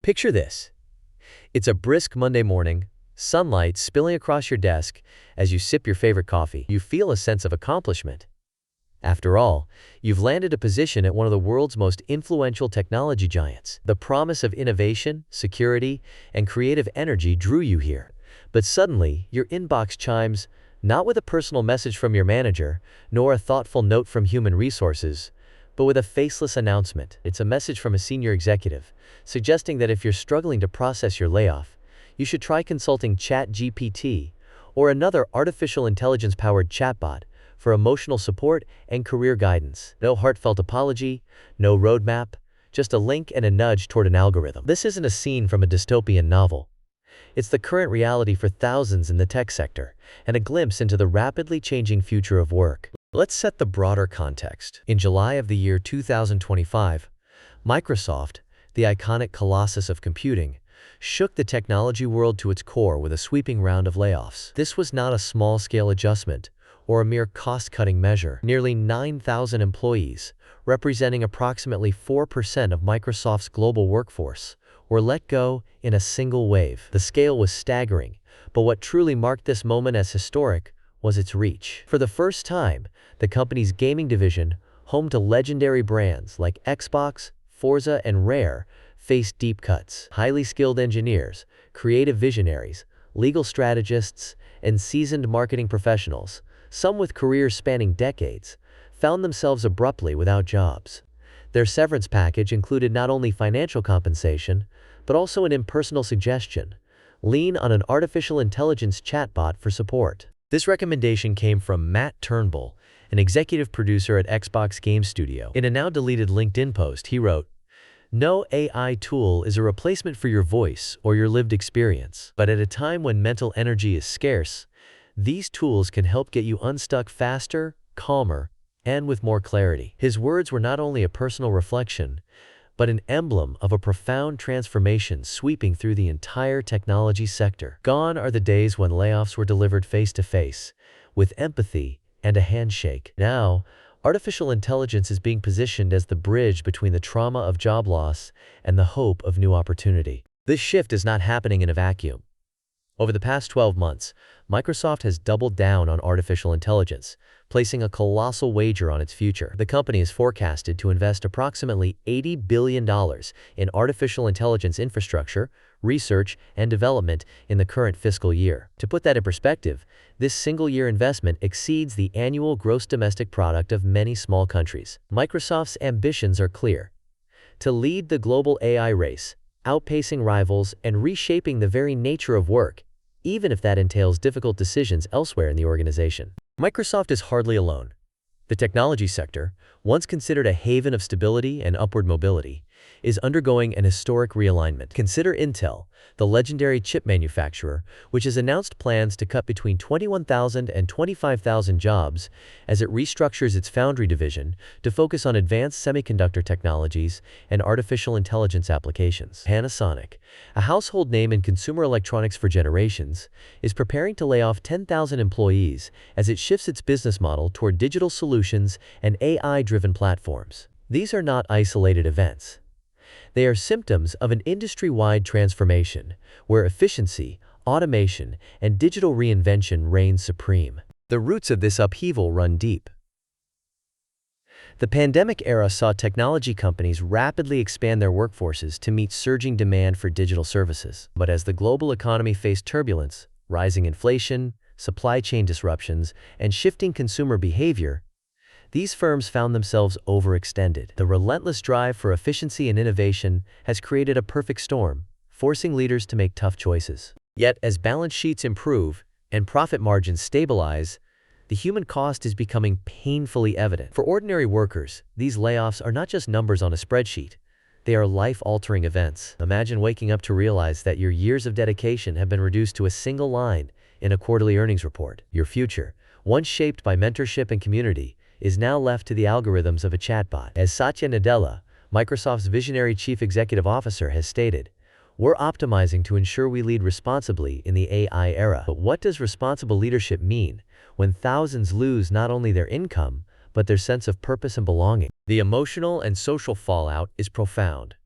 Picture this. It's a brisk Monday morning, sunlight spilling across your desk as you sip your favorite coffee. You feel a sense of accomplishment. After all, you've landed a position at one of the world's most influential technology giants. The promise of innovation, security, and creative energy drew you here. But suddenly, your inbox chimes, not with a personal message from your manager, nor a thoughtful note from human resources, but with a faceless announcement. It's a message from a senior executive, suggesting that if you're struggling to process your layoff, you should try consulting ChatGPT or another artificial intelligence-powered chatbot for emotional support and career guidance. No heartfelt apology, no roadmap, just a link and a nudge toward an algorithm. This isn't a scene from a dystopian novel. It's the current reality for thousands in the tech sector, and a glimpse into the rapidly changing future of work. Let's set the broader context. In July of the year 2025, Microsoft, the iconic colossus of computing, shook the technology world to its core with a sweeping round of layoffs. This was not a small-scale adjustment or a mere cost-cutting measure. Nearly 9,000 employees, representing approximately 4% of Microsoft's global workforce, were let go in a single wave. The scale was staggering, but what truly marked this moment as historic was its reach. For the first time, the company's gaming division, home to legendary brands like Xbox, Forza, and Rare, faced deep cuts. Highly skilled engineers, creative visionaries, legal strategists, and seasoned marketing professionals, some with careers spanning decades, found themselves abruptly without jobs. Their severance package included not only financial compensation, but also an impersonal suggestion: lean on an artificial intelligence chatbot for support. This recommendation came from Matt Turnbull, an executive producer at Xbox Game Studio. In a now-deleted LinkedIn post, he wrote, "No AI tool is a replacement for your voice or your lived experience. But at a time when mental energy is scarce, these tools can help get you unstuck faster, calmer, and with more clarity." His words were not only a personal reflection, but an emblem of a profound transformation sweeping through the entire technology sector. Gone are the days when layoffs were delivered face-to-face, with empathy and a handshake. Now, artificial intelligence is being positioned as the bridge between the trauma of job loss and the hope of new opportunity. This shift is not happening in a vacuum. Over the past 12 months, Microsoft has doubled down on artificial intelligence, placing a colossal wager on its future. The company is forecasted to invest approximately $80 billion in artificial intelligence infrastructure, research, and development in the current fiscal year. To put that in perspective, this single-year investment exceeds the annual gross domestic product of many small countries. Microsoft's ambitions are clear: to lead the global AI race, outpacing rivals and reshaping the very nature of work, even if that entails difficult decisions elsewhere in the organization. Microsoft is hardly alone. The technology sector, once considered a haven of stability and upward mobility, is undergoing an historic realignment. Consider Intel, the legendary chip manufacturer, which has announced plans to cut between 21,000 and 25,000 jobs as it restructures its foundry division to focus on advanced semiconductor technologies and artificial intelligence applications. Panasonic, a household name in consumer electronics for generations, is preparing to lay off 10,000 employees as it shifts its business model toward digital solutions and AI-driven platforms. These are not isolated events. They are symptoms of an industry-wide transformation where efficiency, automation, and digital reinvention reign supreme. The roots of this upheaval run deep. The pandemic era saw technology companies rapidly expand their workforces to meet surging demand for digital services. But as the global economy faced turbulence, rising inflation, supply chain disruptions, and shifting consumer behavior, these firms found themselves overextended. The relentless drive for efficiency and innovation has created a perfect storm, forcing leaders to make tough choices. Yet, as balance sheets improve and profit margins stabilize, the human cost is becoming painfully evident. For ordinary workers, these layoffs are not just numbers on a spreadsheet. They are life-altering events. Imagine waking up to realize that your years of dedication have been reduced to a single line in a quarterly earnings report. Your future, once shaped by mentorship and community, is now left to the algorithms of a chatbot. As Satya Nadella, Microsoft's visionary chief executive officer, has stated, "We're optimizing to ensure we lead responsibly in the AI era." But what does responsible leadership mean when thousands lose not only their income, but their sense of purpose and belonging? The emotional and social fallout is profound.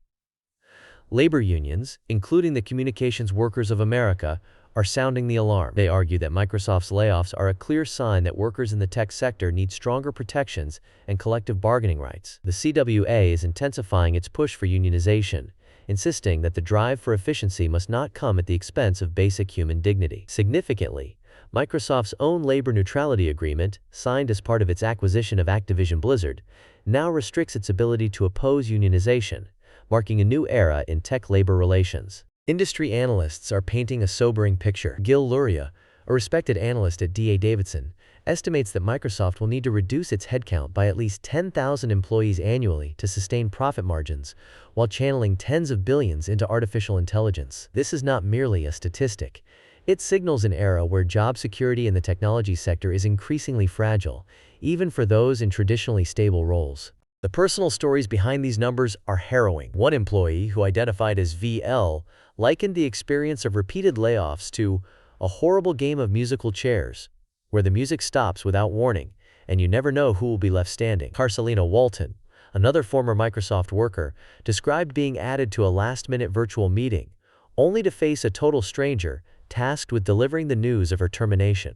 Labor unions, including the Communications Workers of America, are sounding the alarm. They argue that Microsoft's layoffs are a clear sign that workers in the tech sector need stronger protections and collective bargaining rights. The CWA is intensifying its push for unionization, insisting that the drive for efficiency must not come at the expense of basic human dignity. Significantly, Microsoft's own labor neutrality agreement, signed as part of its acquisition of Activision Blizzard, now restricts its ability to oppose unionization, marking a new era in tech labor relations. Industry analysts are painting a sobering picture. Gil Luria, a respected analyst at D.A. Davidson, estimates that Microsoft will need to reduce its headcount by at least 10,000 employees annually to sustain profit margins, while channeling tens of billions into artificial intelligence. This is not merely a statistic. It signals an era where job security in the technology sector is increasingly fragile, even for those in traditionally stable roles. The personal stories behind these numbers are harrowing. One employee, who identified as VL, likened the experience of repeated layoffs to a horrible game of musical chairs, where the music stops without warning, and you never know who will be left standing. Carcelina Walton, another former Microsoft worker, described being added to a last-minute virtual meeting, only to face a total stranger tasked with delivering the news of her termination.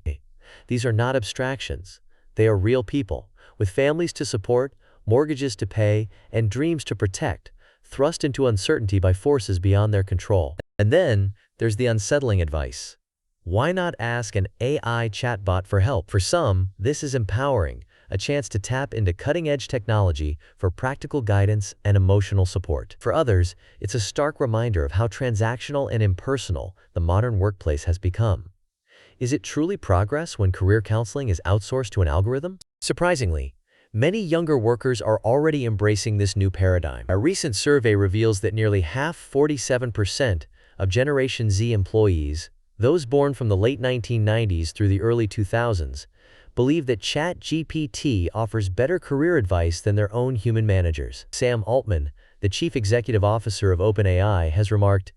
These are not abstractions. They are real people, with families to support, mortgages to pay, and dreams to protect, thrust into uncertainty by forces beyond their control. And then, there's the unsettling advice. Why not ask an AI chatbot for help? For some, this is empowering, a chance to tap into cutting-edge technology for practical guidance and emotional support. For others, it's a stark reminder of how transactional and impersonal the modern workplace has become. Is it truly progress when career counseling is outsourced to an algorithm? Surprisingly, many younger workers are already embracing this new paradigm. A recent survey reveals that nearly half, 47%, of Generation Z employees, those born from the late 1990s through the early 2000s, believe that ChatGPT offers better career advice than their own human managers. Sam Altman, the chief executive officer of OpenAI, has remarked,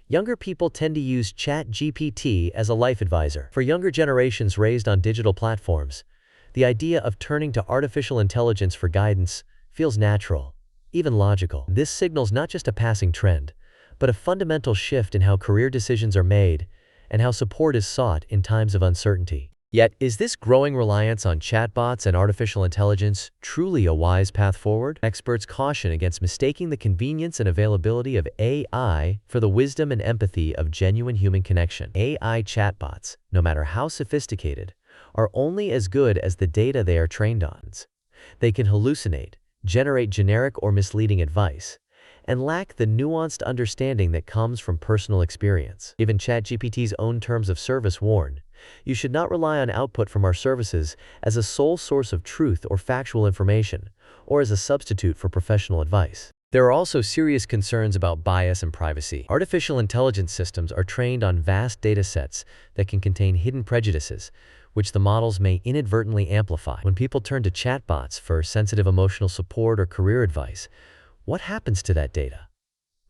"Younger people tend to use ChatGPT as a life advisor." For younger generations raised on digital platforms, the idea of turning to artificial intelligence for guidance feels natural, even logical. This signals not just a passing trend, but a fundamental shift in how career decisions are made and how support is sought in times of uncertainty. Yet, is this growing reliance on chatbots and artificial intelligence truly a wise path forward? Experts caution against mistaking the convenience and availability of AI for the wisdom and empathy of genuine human connection. AI chatbots, no matter how sophisticated, are only as good as the data they are trained on. They can hallucinate, generate generic or misleading advice, and lack the nuanced understanding that comes from personal experience. Even ChatGPT's own terms of service warn, "You should not rely on output from our services as a sole source of truth or factual information, or as a substitute for professional advice." There are also serious concerns about bias and privacy. Artificial intelligence systems are trained on vast data sets that can contain hidden prejudices, which the models may inadvertently amplify. When people turn to chatbots for sensitive emotional support or career advice, what happens to that data?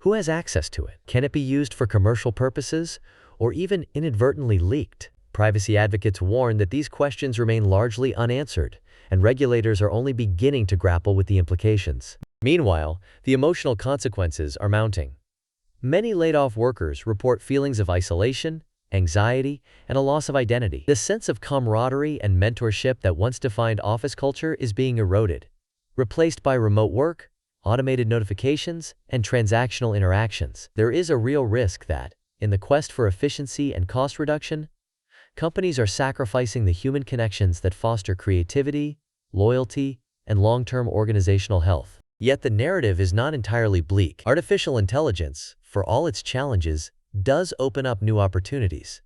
Who has access to it? Can it be used for commercial purposes, or even inadvertently leaked? Privacy advocates warn that these questions remain largely unanswered, and regulators are only beginning to grapple with the implications. Meanwhile, the emotional consequences are mounting. Many laid-off workers report feelings of isolation, anxiety, and a loss of identity. The sense of camaraderie and mentorship that once defined office culture is being eroded, replaced by remote work, automated notifications, and transactional interactions. There is a real risk that, in the quest for efficiency and cost reduction, companies are sacrificing the human connections that foster creativity, loyalty, and long-term organizational health. Yet the narrative is not entirely bleak. Artificial intelligence, for all its challenges, does open up new opportunities,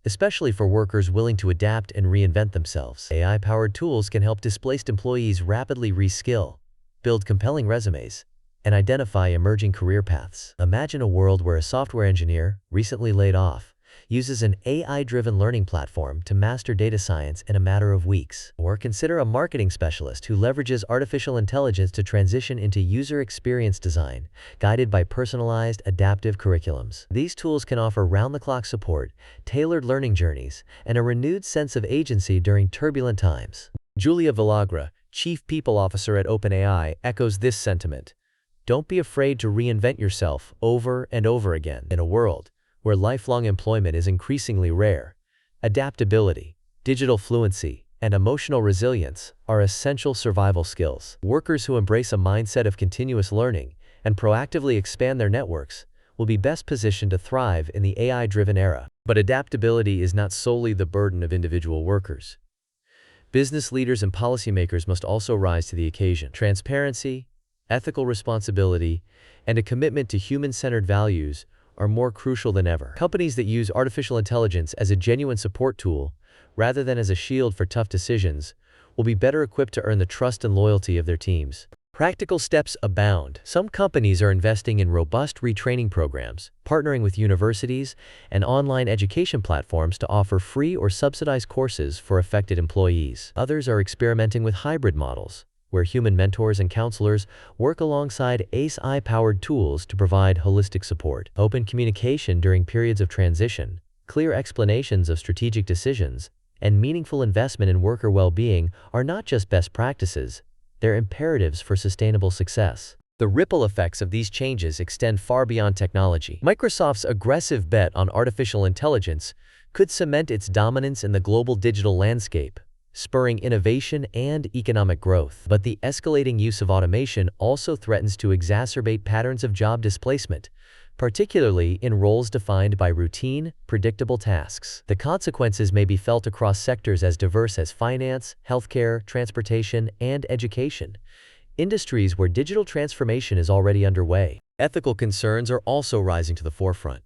especially for workers willing to adapt and reinvent themselves. AI-powered tools can help displaced employees rapidly reskill, build compelling resumes, and identify emerging career paths. Imagine a world where a software engineer, recently laid off, uses an AI-driven learning platform to master data science in a matter of weeks. Or consider a marketing specialist who leverages artificial intelligence to transition into user experience design, guided by personalized, adaptive curriculums. These tools can offer round-the-clock support, tailored learning journeys, and a renewed sense of agency during turbulent times. Julia Villagra, Chief People Officer at OpenAI, echoes this sentiment. Don't be afraid to reinvent yourself over and over again. In a world where lifelong employment is increasingly rare, adaptability, digital fluency, and emotional resilience are essential survival skills. Workers who embrace a mindset of continuous learning and proactively expand their networks will be best positioned to thrive in the AI-driven era. But adaptability is not solely the burden of individual workers. Business leaders and policymakers must also rise to the occasion. Transparency, ethical responsibility, and a commitment to human-centered values are more crucial than ever. Companies that use artificial intelligence as a genuine support tool, rather than as a shield for tough decisions, will be better equipped to earn the trust and loyalty of their teams. Practical steps abound. Some companies are investing in robust retraining programs, partnering with universities and online education platforms to offer free or subsidized courses for affected employees. Others are experimenting with hybrid models, where human mentors and counselors work alongside AI-powered tools to provide holistic support. Open communication during periods of transition, clear explanations of strategic decisions, and meaningful investment in worker well-being are not just best practices, they're imperatives for sustainable success. The ripple effects of these changes extend far beyond technology. Microsoft's aggressive bet on artificial intelligence could cement its dominance in the global digital landscape, spurring innovation and economic growth. But the escalating use of automation also threatens to exacerbate patterns of job displacement, particularly in roles defined by routine, predictable tasks. The consequences may be felt across sectors as diverse as finance, healthcare, transportation, and education, industries where digital transformation is already underway. Ethical concerns are also rising to the forefront.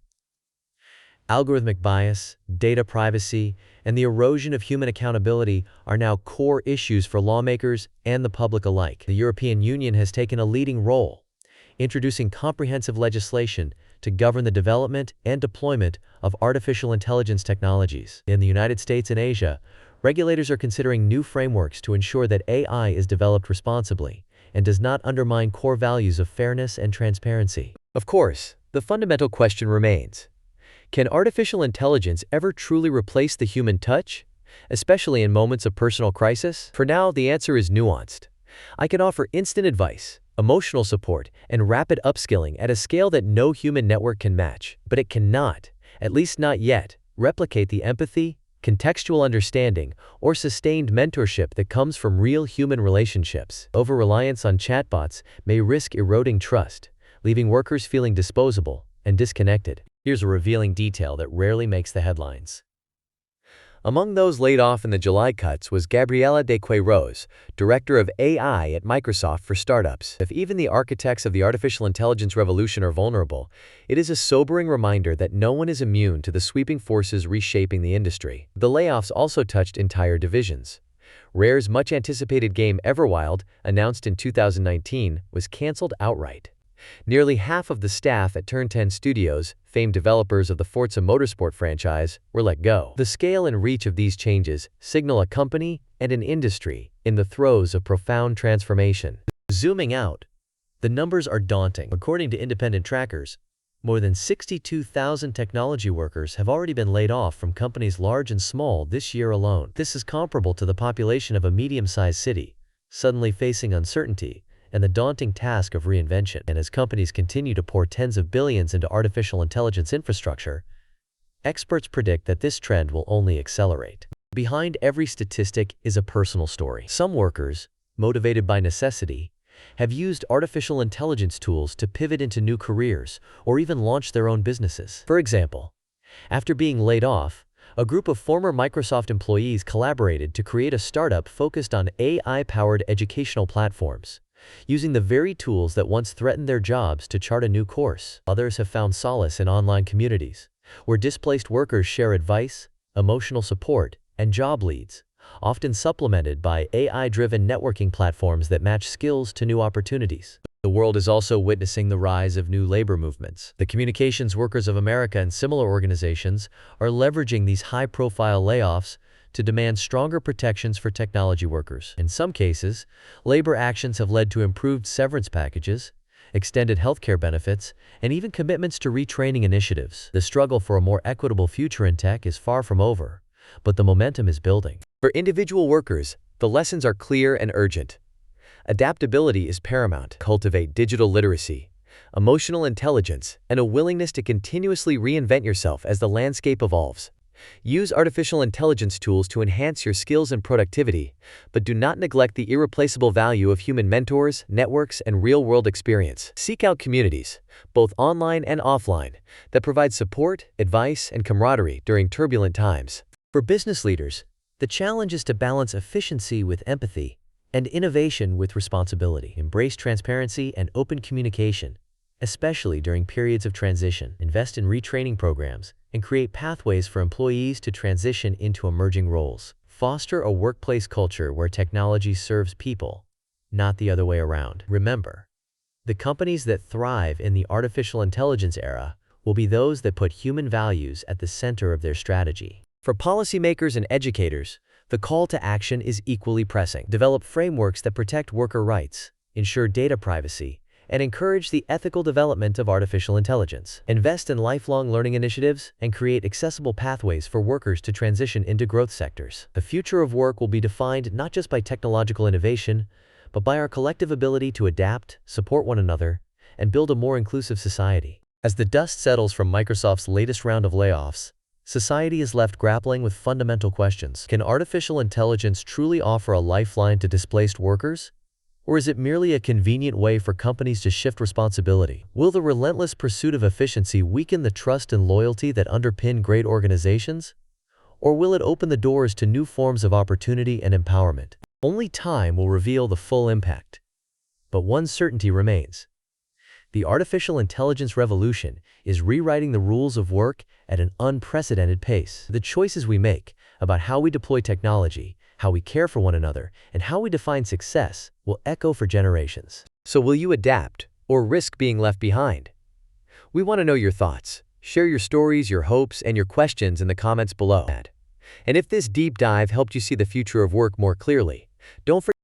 Algorithmic bias, data privacy, and the erosion of human accountability are now core issues for lawmakers and the public alike. The European Union has taken a leading role, introducing comprehensive legislation to govern the development and deployment of artificial intelligence technologies. In the United States and Asia, regulators are considering new frameworks to ensure that AI is developed responsibly and does not undermine core values of fairness and transparency. Of course, the fundamental question remains: can artificial intelligence ever truly replace the human touch, especially in moments of personal crisis? For now, the answer is nuanced. I can offer instant advice, emotional support, and rapid upskilling at a scale that no human network can match, but it cannot, at least not yet, replicate the empathy, contextual understanding, or sustained mentorship that comes from real human relationships. Over-reliance on chatbots may risk eroding trust, leaving workers feeling disposable and disconnected. Here's a revealing detail that rarely makes the headlines. Among those laid off in the July cuts was Gabriela de Queiroz, director of AI at Microsoft for startups. If even the architects of the artificial intelligence revolution are vulnerable, it is a sobering reminder that no one is immune to the sweeping forces reshaping the industry. The layoffs also touched entire divisions. Rare's much-anticipated game Everwild, announced in 2019, was canceled outright. Nearly half of the staff at Turn 10 Studios, famed developers of the Forza Motorsport franchise, were let go. The scale and reach of these changes signal a company and an industry in the throes of profound transformation. Zooming out, the numbers are daunting. According to independent trackers, more than 62,000 technology workers have already been laid off from companies large and small this year alone. This is comparable to the population of a medium-sized city, suddenly facing uncertainty and the daunting task of reinvention. And as companies continue to pour tens of billions into artificial intelligence infrastructure, experts predict that this trend will only accelerate. Behind every statistic is a personal story. Some workers, motivated by necessity, have used artificial intelligence tools to pivot into new careers or even launch their own businesses. For example, after being laid off, a group of former Microsoft employees collaborated to create a startup focused on AI-powered educational platforms, using the very tools that once threatened their jobs to chart a new course. Others have found solace in online communities, where displaced workers share advice, emotional support, and job leads, often supplemented by AI-driven networking platforms that match skills to new opportunities. The world is also witnessing the rise of new labor movements. The Communications Workers of America and similar organizations are leveraging these high-profile layoffs to demand stronger protections for technology workers. In some cases, labor actions have led to improved severance packages, extended healthcare benefits, and even commitments to retraining initiatives. The struggle for a more equitable future in tech is far from over, but the momentum is building. For individual workers, the lessons are clear and urgent. Adaptability is paramount. Cultivate digital literacy, emotional intelligence, and a willingness to continuously reinvent yourself as the landscape evolves. Use artificial intelligence tools to enhance your skills and productivity, but do not neglect the irreplaceable value of human mentors, networks, and real-world experience. Seek out communities, both online and offline, that provide support, advice, and camaraderie during turbulent times. For business leaders, the challenge is to balance efficiency with empathy and innovation with responsibility. Embrace transparency and open communication, especially during periods of transition. Invest in retraining programs and create pathways for employees to transition into emerging roles. Foster a workplace culture where technology serves people, not the other way around. Remember, the companies that thrive in the artificial intelligence era will be those that put human values at the center of their strategy. For policymakers and educators, the call to action is equally pressing. Develop frameworks that protect worker rights, ensure data privacy, and encourage the ethical development of artificial intelligence. Invest in lifelong learning initiatives and create accessible pathways for workers to transition into growth sectors. The future of work will be defined not just by technological innovation, but by our collective ability to adapt, support one another, and build a more inclusive society. As the dust settles from Microsoft's latest round of layoffs, society is left grappling with fundamental questions. Can artificial intelligence truly offer a lifeline to displaced workers? Or is it merely a convenient way for companies to shift responsibility? Will the relentless pursuit of efficiency weaken the trust and loyalty that underpin great organizations? Or will it open the doors to new forms of opportunity and empowerment? Only time will reveal the full impact. But one certainty remains. The artificial intelligence revolution is rewriting the rules of work at an unprecedented pace. The choices we make about how we deploy technology, how we care for one another, and how we define success will echo for generations. So will you adapt or risk being left behind? We want to know your thoughts. Share your stories, your hopes, and your questions in the comments below. And if this deep dive helped you see the future of work more clearly, don't forget